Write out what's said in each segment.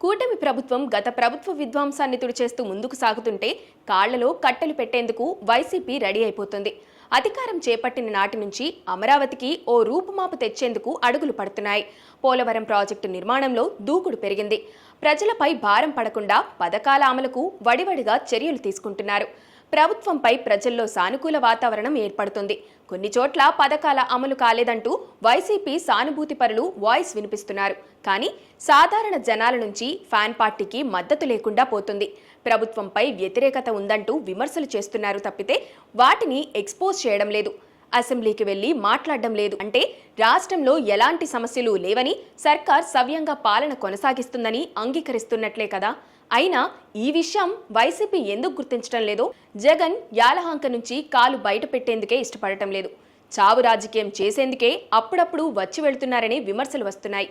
కూటమి ప్రభుత్వం గత ప్రభుత్వ విధ్వంసాన్ని తుడిచేస్తూ ముందుకు సాగుతుంటే కాళ్లలో కట్టెలు పెట్టేందుకు వైసీపీ రెడీ అయిపోతుంది. అధికారం చేపట్టిన నాటి నుంచి అమరావతికి ఓ రూపుమాపు తెచ్చేందుకు అడుగులు పడుతున్నాయి. పోలవరం ప్రాజెక్టు నిర్మాణంలో దూకుడు పెరిగింది. ప్రజలపై భారం పడకుండా పథకాల అమలుకు వడివడిగా చర్యలు తీసుకుంటున్నారు. ప్రభుత్వంపై ప్రజల్లో సానుకూల వాతావరణం ఏర్పడుతుంది. కొన్ని చోట్ల పథకాల అమలు కాలేదంటూ వైసీపీ సానుభూతి పరులు వాయిస్ వినిపిస్తున్నారు. కానీ సాధారణ జనాల నుంచి ఫ్యాన్ పార్టీకి మద్దతు లేకుండా పోతుంది. ప్రభుత్వంపై వ్యతిరేకత ఉందంటూ విమర్శలు చేస్తున్నారు తప్పితే వాటిని ఎక్స్పోజ్ చేయడం లేదు. అసెంబ్లీకి వెళ్లి మాట్లాడడం లేదు. అంటే రాష్ట్రంలో ఎలాంటి సమస్యలు లేవని, సర్కార్ సవ్యంగా పాలన కొనసాగిస్తుందని అంగీకరిస్తున్నట్లే కదా. అయినా ఈ విషయం వైసీపీ ఎందుకు గుర్తించడం లేదో, జగన్ యాలహాంక నుంచి కాలు బయట పెట్టేందుకే ఇష్టపడటం లేదు. చావు రాజకీయం చేసేందుకే అప్పుడప్పుడు వచ్చి వెళుతున్నారనే విమర్శలు వస్తున్నాయి.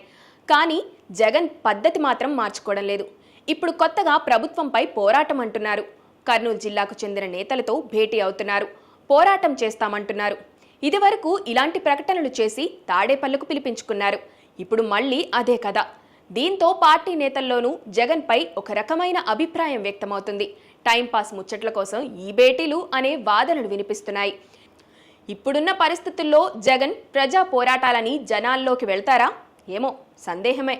కానీ జగన్ పద్ధతి మాత్రం మార్చుకోవడం లేదు. ఇప్పుడు కొత్తగా ప్రభుత్వంపై పోరాటం అంటున్నారు. కర్నూలు జిల్లాకు చెందిన నేతలతో భేటీ అవుతున్నారు. పోరాటం చేస్తామంటున్నారు. ఇదివరకు ఇలాంటి ప్రకటనలు చేసి తాడేపల్లికి పిలిపించుకున్నారు. ఇప్పుడు మళ్ళీ అదే కథ. దీంతో పార్టీ నేతల్లోనూ జగన్పై ఒక రకమైన అభిప్రాయం వ్యక్తమవుతుంది. టైంపాస్ ముచ్చట్ల కోసం ఈ భేటీలు అనే వాదనలు వినిపిస్తున్నాయి. ఇప్పుడున్న పరిస్థితుల్లో జగన్ ప్రజా పోరాటాలని జనాల్లోకి వెళ్తారా? ఏమో సందేహమే.